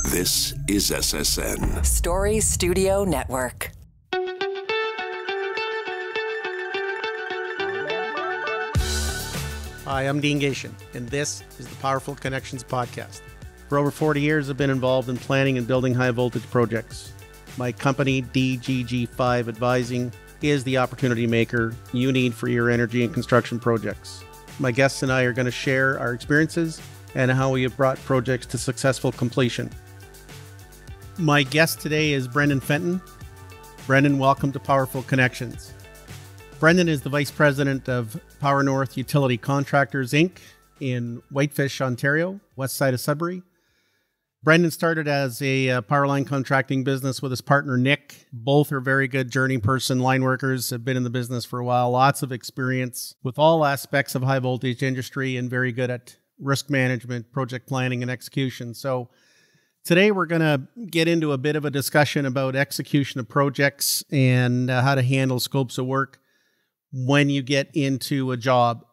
This is SSN. Story Studio Network. Hi, I'm Dean Gation, and this is the Powerful Connections podcast. For over 40 years, I've been involved in planning and building high-voltage projects. My company, DGG5 Advising, is the opportunity maker you need for your energy and construction projects. My guests and I are going to share our experiences and how we have brought projects to successful completion. My guest today is Brendon Fenton. Brendon, welcome to Powerful Connections. Brendon is the Vice President of PowerNorth Utility Contractors, Inc. in Whitefish, Ontario, west side of Sudbury. Brendon started as a power line contracting business with his partner, Nick. Both are very good journey person line workers, have been in the business for a while, lots of experience with all aspects of high voltage industry and very good at risk management, project planning, and execution. So today we're going to get into a bit of a discussion about execution of projects and how to handle scopes of work when you get into a job.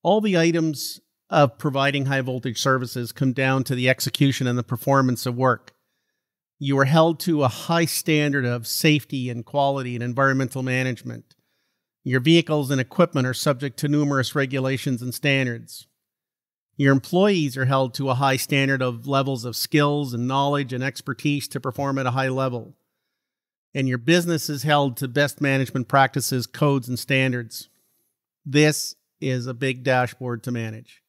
All the items of providing high voltage services come down to the execution and the performance of work. You are held to a high standard of safety and quality and environmental management. Your vehicles and equipment are subject to numerous regulations and standards. Your employees are held to a high standard of levels of skills and knowledge and expertise to perform at a high level. And your business is held to best management practices, codes, and standards. This is a big dashboard to manage.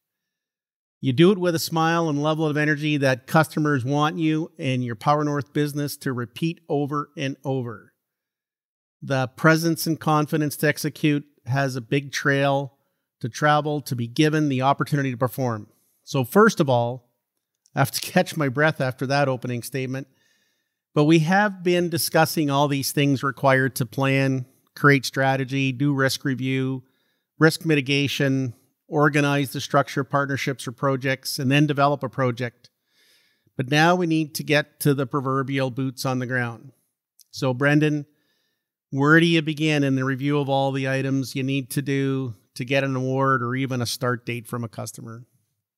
You do it with a smile and level of energy that customers want you and your PowerNorth business to repeat over and over. The presence and confidence to execute has a big trail to travel, to be given the opportunity to perform. So first of all, I have to catch my breath after that opening statement. But we have been discussing all these things required to plan, create strategy, do risk review, risk mitigation, organize the structure of partnerships or projects, and then develop a project. But now we need to get to the proverbial boots on the ground. So Brendon, where do you begin in the review of all the items you need to do to get an award or even a start date from a customer?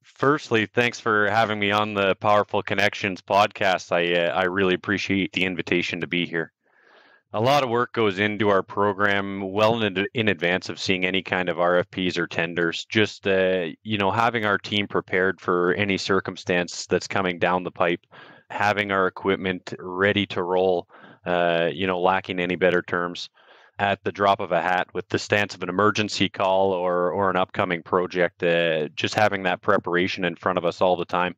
Firstly, thanks for having me on the Powerful Connections podcast. I really appreciate the invitation to be here. A lot of work goes into our program well in advance of seeing any kind of RFPs or tenders. Just having our team prepared for any circumstance that's coming down the pipe, having our equipment ready to roll, lacking any better terms, at the drop of a hat with the stance of an emergency call or an upcoming project, just having that preparation in front of us all the time.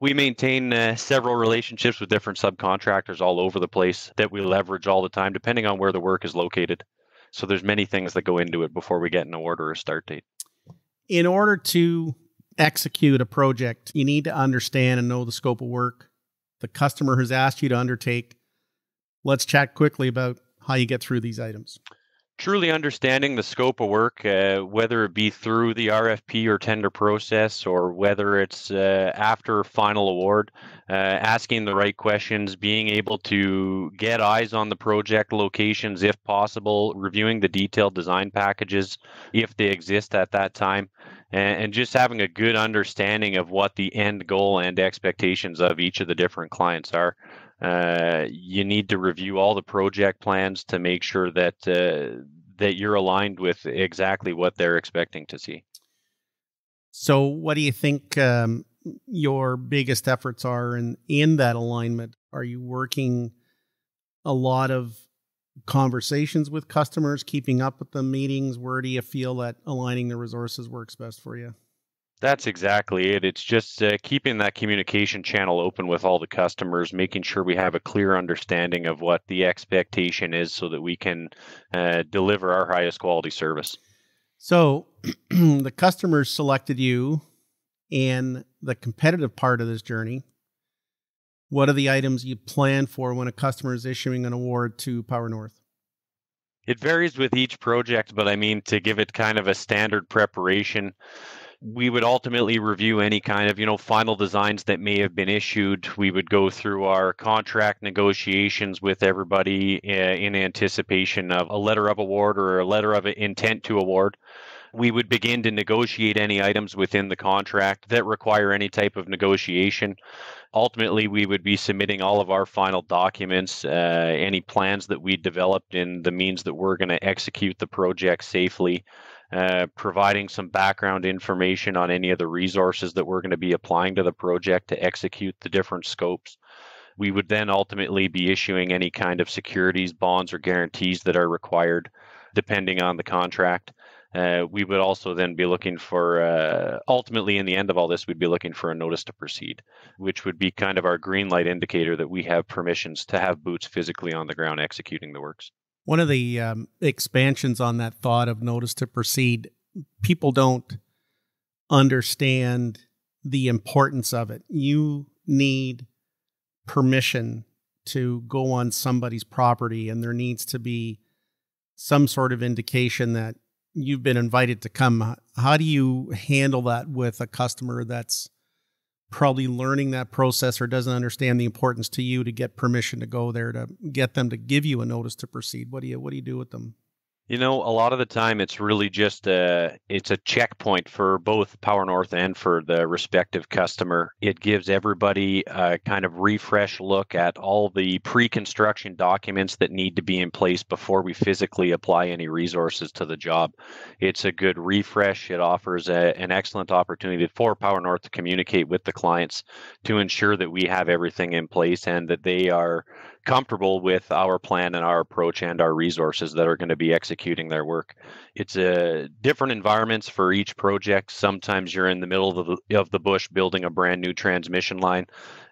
We maintain several relationships with different subcontractors all over the place that we leverage all the time, depending on where the work is located. So there's many things that go into it before we get an award or a start date. In order to execute a project, you need to understand and know the scope of work the customer has asked you to undertake. Let's chat quickly about how you get through these items. Truly understanding the scope of work, whether it be through the RFP or tender process, or whether it's after final award, asking the right questions, being able to get eyes on the project locations if possible, reviewing the detailed design packages if they exist at that time, and just having a good understanding of what the end goal and expectations of each of the different clients are. You need to review all the project plans to make sure that that you're aligned with exactly what they're expecting to see. So what do you think your biggest efforts are in that alignment? Are you working a lot of conversations with customers, keeping up with the meetings? Where do you feel that aligning the resources works best for you? That's exactly it. It's just keeping that communication channel open with all the customers, making sure we have a clear understanding of what the expectation is so that we can deliver our highest quality service. So the customers selected you in the competitive part of this journey. What are the items you plan for when a customer is issuing an award to PowerNorth? It varies with each project, but I mean, to give it kind of a standard preparation, we would ultimately review any kind of, final designs that may have been issued. We would go through our contract negotiations with everybody in anticipation of a letter of award or a letter of intent to award. We would begin to negotiate any items within the contract that require any type of negotiation. Ultimately, we would be submitting all of our final documents, any plans that we developed in the means that we're going to execute the project safely, providing some background information on any of the resources that we're going to be applying to the project to execute the different scopes. We would then ultimately be issuing any kind of securities, bonds, or guarantees that are required, depending on the contract. We would also then be looking for, ultimately in the end of all this, we'd be looking for a notice to proceed, which would be kind of our green light indicator that we have permissions to have boots physically on the ground executing the works. One of the expansions on that thought of notice to proceed, people don't understand the importance of it. You need permission to go on somebody's property, and there needs to be some sort of indication that you've been invited to come. How do you handle that with a customer that's probably learning that process or doesn't understand the importance to you to get permission to go there, to get them to give you a notice to proceed? What do you do with them? You know, a lot of the time it's really just it's a checkpoint for both PowerNorth and for the respective customer. It gives everybody a kind of refresh look at all the pre-construction documents that need to be in place before we physically apply any resources to the job. It's a good refresh. It offers an excellent opportunity for PowerNorth to communicate with the clients to ensure that we have everything in place and that they are comfortable with our plan and our approach and our resources that are going to be executing their work. It's different environments for each project. Sometimes you're in the middle of the bush building a brand new transmission line.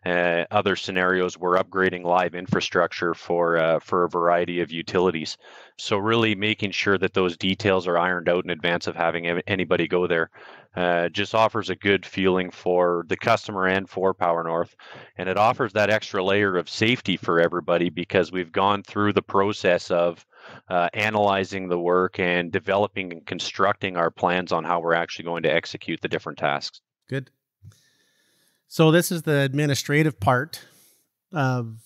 Other scenarios, we're upgrading live infrastructure for a variety of utilities. So really making sure that those details are ironed out in advance of having anybody go there just offers a good feeling for the customer and for PowerNorth. And it offers that extra layer of safety for everybody because we've gone through the process of analyzing the work and developing and constructing our plans on how we're actually going to execute the different tasks. Good. So this is the administrative part of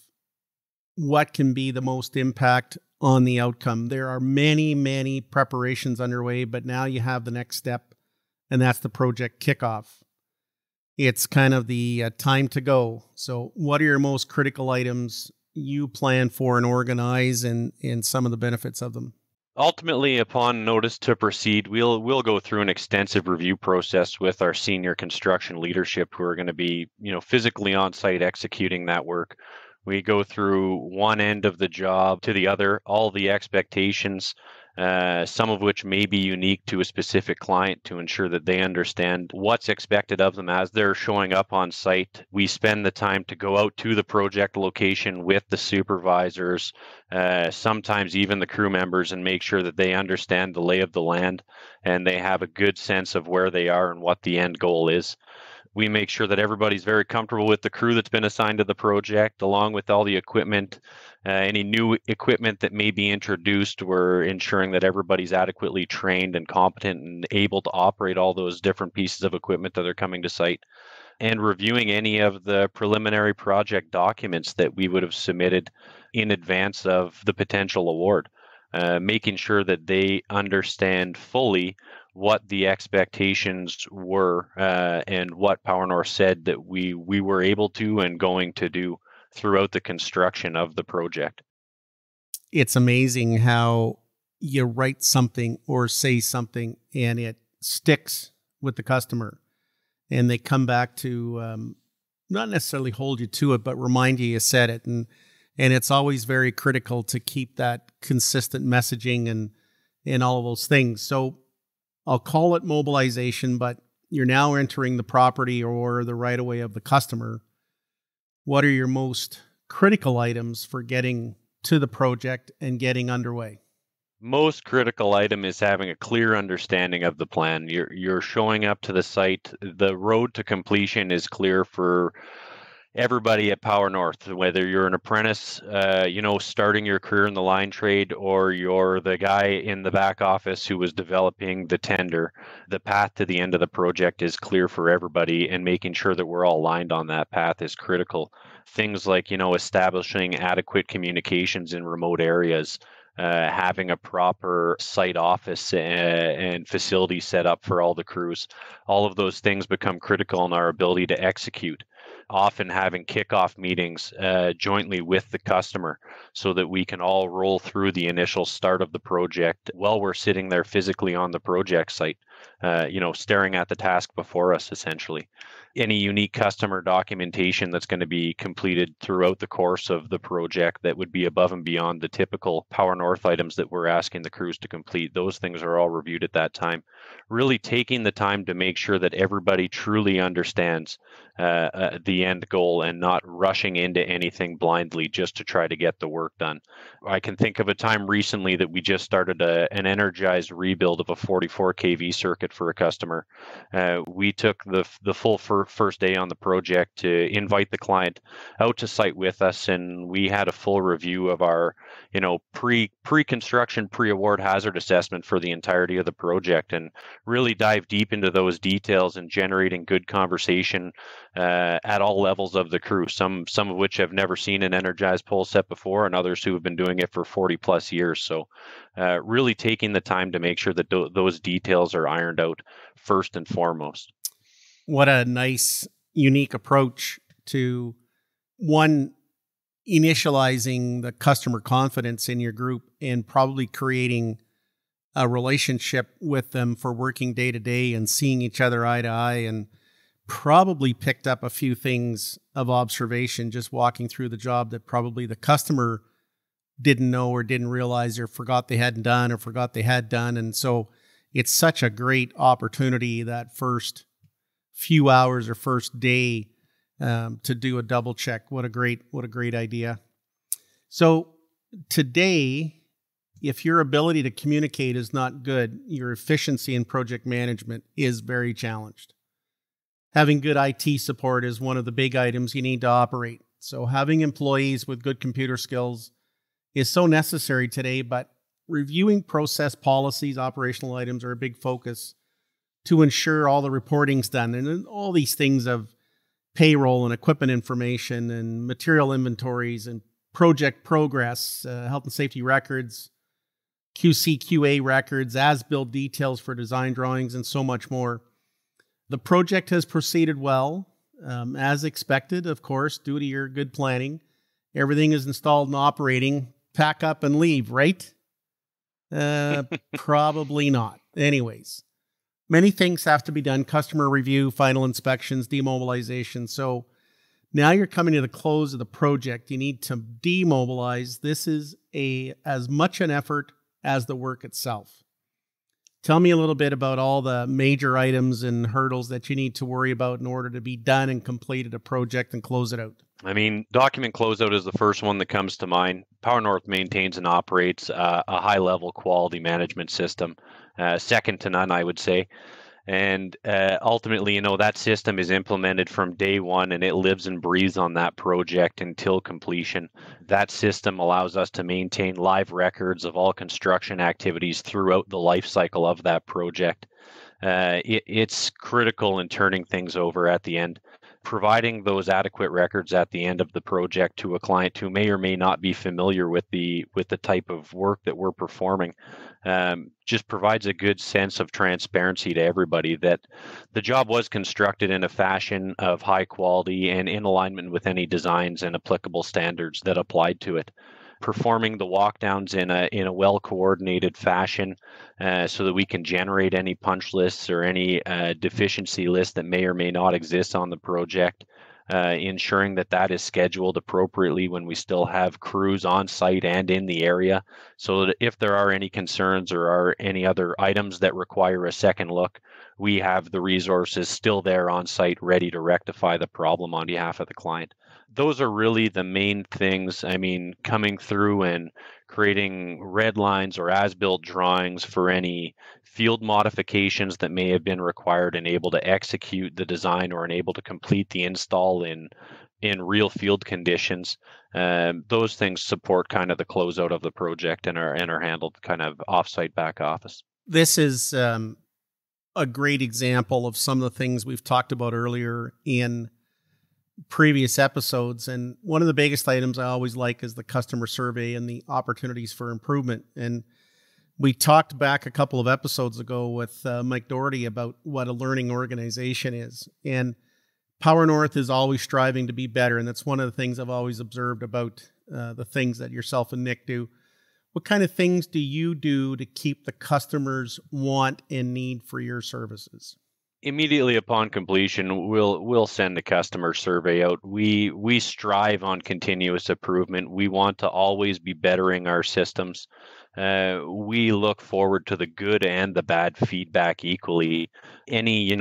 what can be the most impact on the outcome. There are many, many preparations underway, but now you have the next step, and that's the project kickoff. It's kind of the time to go. So what are your most critical items you plan for and organize, and some of the benefits of them? Ultimately, upon notice to proceed, we'll go through an extensive review process with our senior construction leadership who are going to be, physically on site executing that work. We go through one end of the job to the other, all the expectations, some of which may be unique to a specific client to ensure that they understand what's expected of them as they're showing up on site. We spend the time to go out to the project location with the supervisors, sometimes even the crew members, and make sure that they understand the lay of the land and they have a good sense of where they are and what the end goal is. We make sure that everybody's very comfortable with the crew that's been assigned to the project, along with all the equipment. Any new equipment that may be introduced, we're ensuring that everybody's adequately trained and competent and able to operate all those different pieces of equipment that are coming to site. And reviewing any of the preliminary project documents that we would have submitted in advance of the potential award. Making sure that they understand fully what the expectations were and what PowerNorth said that we were able to and going to do throughout the construction of the project. It's amazing how you write something or say something and it sticks with the customer, and they come back to not necessarily hold you to it, but remind you said it. And it's always very critical to keep that consistent messaging and all of those things. So I'll call it mobilization, but you're now entering the property or the right of way of the customer. What are your most critical items for getting to the project and getting underway? Most critical item is having a clear understanding of the plan. You're showing up to the site. The road to completion is clear for everybody at PowerNorth, whether you're an apprentice, starting your career in the line trade, or you're the guy in the back office who was developing the tender. The path to the end of the project is clear for everybody, and making sure that we're all aligned on that path is critical. Things like, establishing adequate communications in remote areas, having a proper site office and facility set up for all the crews. All of those things become critical in our ability to execute. Often having kickoff meetings jointly with the customer so that we can all roll through the initial start of the project while we're sitting there physically on the project site, staring at the task before us, essentially. Any unique customer documentation that's going to be completed throughout the course of the project that would be above and beyond the typical PowerNorth items that we're asking the crews to complete, those things are all reviewed at that time. Really taking the time to make sure that everybody truly understands the end goal and not rushing into anything blindly just to try to get the work done. I can think of a time recently that we just started an energized rebuild of a 44 kV circuit for a customer. We took the full first day on the project to invite the client out to site with us, and we had a full review of our pre-construction, pre-award hazard assessment for the entirety of the project, and really dive deep into those details and generating good conversation at all levels of the crew, some of which have never seen an energized pole set before, and others who have been doing it for 40 plus years. So really taking the time to make sure that those details are ironed out first and foremost. What a nice, unique approach to, one, initializing the customer confidence in your group and probably creating a relationship with them for working day to day and seeing each other eye to eye, and probably picked up a few things of observation just walking through the job that probably the customer didn't know or didn't realize or forgot they hadn't done or forgot they had done. And so it's such a great opportunity that first few hours or first day to do a double check. What a great idea. So today, if your ability to communicate is not good, your efficiency in project management is very challenged. Having good IT support is one of the big items you need to operate. So having employees with good computer skills is so necessary today, but reviewing process policies, operational items are a big focus to ensure all the reporting's done. And all these things of payroll and equipment information and material inventories and project progress, health and safety records, QC, QA records, as-built details for design drawings, and so much more. The project has proceeded well, as expected, of course, due to your good planning. Everything is installed and operating. Pack up and leave, right? Probably not. Anyways, many things have to be done. Customer review, final inspections, demobilization. So now you're coming to the close of the project. You need to demobilize. This is as much an effort as the work itself. Tell me a little bit about all the major items and hurdles that you need to worry about in order to be done and completed a project and close it out. I mean, document closeout is the first one that comes to mind. PowerNorth maintains and operates a high-level quality management system, second to none, I would say. And ultimately, that system is implemented from day one, and it lives and breathes on that project until completion. That system allows us to maintain live records of all construction activities throughout the life cycle of that project. It's critical in turning things over at the end. Providing those adequate records at the end of the project to a client who may or may not be familiar with the type of work that we're performing just provides a good sense of transparency to everybody that the job was constructed in a fashion of high quality and in alignment with any designs and applicable standards that applied to it. Performing the walkdowns in a well-coordinated fashion so that we can generate any punch lists or any deficiency lists that may or may not exist on the project, ensuring that is scheduled appropriately when we still have crews on site and in the area, so that if there are any concerns or are any other items that require a second look, we have the resources still there on site ready to rectify the problem on behalf of the client. Those are really the main things. I mean, coming through and creating red lines or as-built drawings for any field modifications that may have been required and able to execute the design or able to complete the install in real field conditions. Those things support kind of the closeout of the project and are handled kind of offsite back office. This is a great example of some of the things we've talked about earlier in previous episodes. And one of the biggest items I always like is the customer survey and the opportunities for improvement. And we talked back a couple of episodes ago with Mike Doherty about what a learning organization is. And PowerNorth is always striving to be better. And that's one of the things I've always observed about the things that yourself and Nick do. What kind of things do you do to keep the customers' want and need for your services? Immediately upon completion, we'll send a customer survey out. We strive on continuous improvement. We want to always be bettering our systems. We look forward to the good and the bad feedback equally. Any,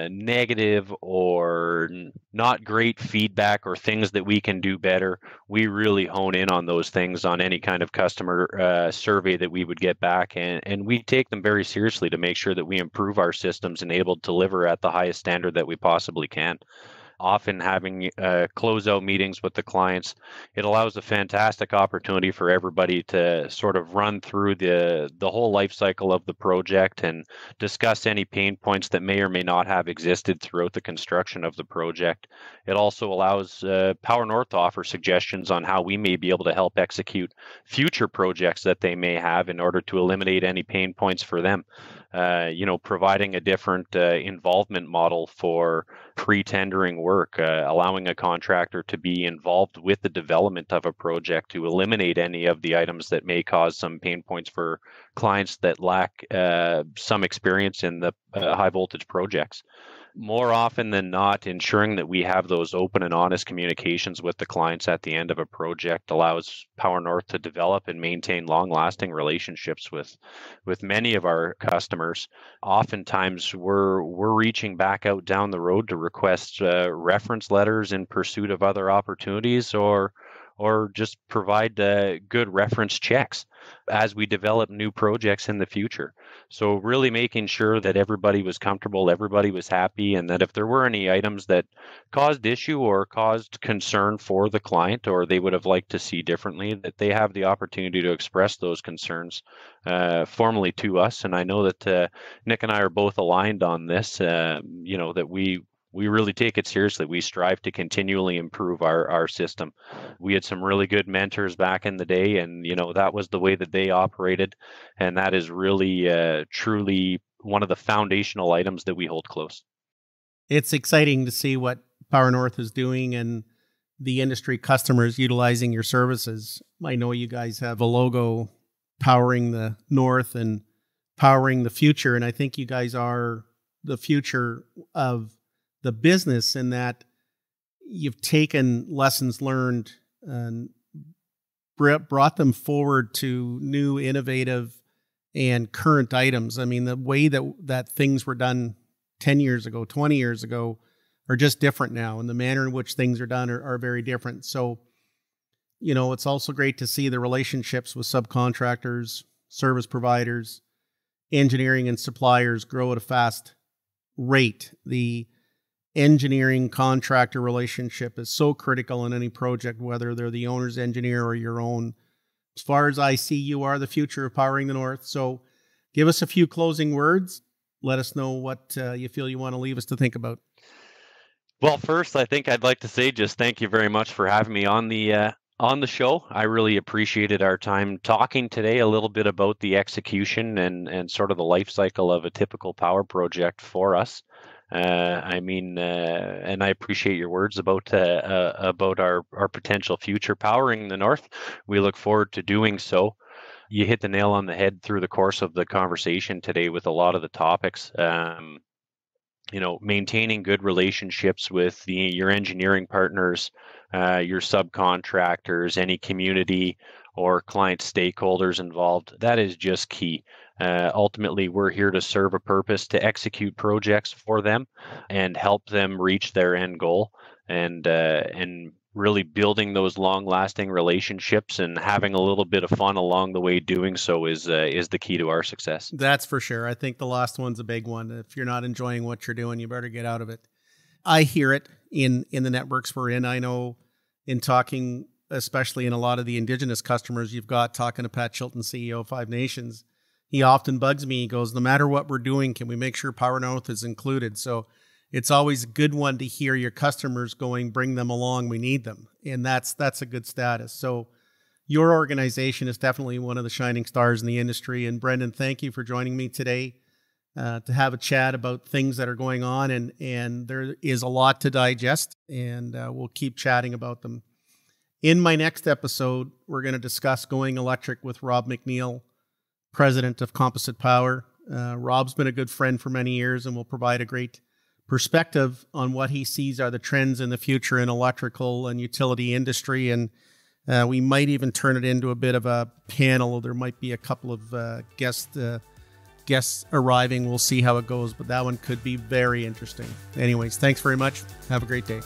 negative or not great feedback or things that we can do better, we really hone in on those things on any kind of customer survey that we would get back, and we take them very seriously to make sure that we improve our systems and able to deliver at the highest standard that we possibly can. Often having closeout meetings with the clients, it allows a fantastic opportunity for everybody to sort of run through the whole life cycle of the project and discuss any pain points that may or may not have existed throughout the construction of the project. It also allows PowerNorth to offer suggestions on how we may be able to help execute future projects that they may have in order to eliminate any pain points for them. Providing a different involvement model for pre-tendering work, allowing a contractor to be involved with the development of a project to eliminate any of the items that may cause some pain points for clients that lack some experience in the high voltage projects. More often than not, ensuring that we have those open and honest communications with the clients at the end of a project allows PowerNorth to develop and maintain long-lasting relationships with many of our customers. Oftentimes, we're reaching back out down the road to request reference letters in pursuit of other opportunities, or just provide good reference checks as we develop new projects in the future. So really making sure that everybody was comfortable, everybody was happy, and that if there were any items that caused issue or caused concern for the client, or they would have liked to see differently, that they have the opportunity to express those concerns formally to us. And I know that Nick and I are both aligned on this, that we really take it seriously. We strive to continually improve our system. We had some really good mentors back in the day, and that was the way that they operated, and that is really truly one of the foundational items that we hold close. It's exciting to see what PowerNorth is doing and the industry customers utilizing your services. I know you guys have a logo, powering the North and powering the future, and I think you guys are the future of the business, in that you've taken lessons learned and brought them forward to new, innovative, and current items. I mean, the way that things were done 10 years ago, 20 years ago, are just different now, and the manner in which things are done are very different. So, it's also great to see the relationships with subcontractors, service providers, engineering, and suppliers grow at a fast rate. The engineering contractor relationship is so critical in any project, whether they're the owner's engineer or your own. As far as I see, you are the future of powering the North. So give us a few closing words. Let us know what you feel you want to leave us to think about. Well, first, I think I'd like to say just thank you very much for having me on the show. I really appreciated our time talking today a little bit about the execution and sort of the life cycle of a typical power project for us. And I appreciate your words about our potential future powering the North. We look forward to doing so. You hit the nail on the head through the course of the conversation today with a lot of the topics. Maintaining good relationships with your engineering partners, your subcontractors, any community or client stakeholders involved, that is just key. Ultimately, we're here to serve a purpose, to execute projects for them and help them reach their end goal, and really building those long-lasting relationships and having a little bit of fun along the way doing so is the key to our success. That's for sure. I think the last one's a big one. If you're not enjoying what you're doing, you better get out of it. I hear it in the networks we're in. I know in talking, especially in a lot of the Indigenous customers you've got, talking to Pat Chilton, CEO of Five Nations, he often bugs me. He goes, no matter what we're doing, can we make sure PowerNorth is included? So it's always a good one to hear your customers going, bring them along, we need them. And that's a good status. So your organization is definitely one of the shining stars in the industry. And Brendon, thank you for joining me today to have a chat about things that are going on. And there is a lot to digest, and we'll keep chatting about them. In my next episode, we're going to discuss going electric with Rob McNeil, president of Composite Power. Rob's been a good friend for many years and will provide a great perspective on what he sees are the trends in the future in electrical and utility industry. And we might even turn it into a bit of a panel. There might be a couple of guests arriving. We'll see how it goes, but that one could be very interesting. Anyways, thanks very much. Have a great day.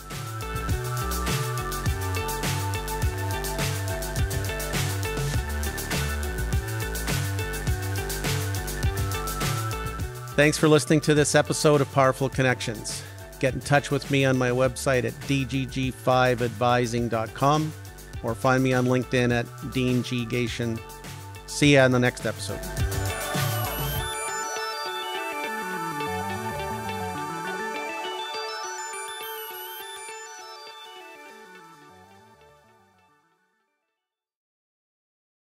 Thanks for listening to this episode of Powerful Connections. Get in touch with me on my website at dgg5advising.com or find me on LinkedIn at Dean G. Gation. See you on the next episode.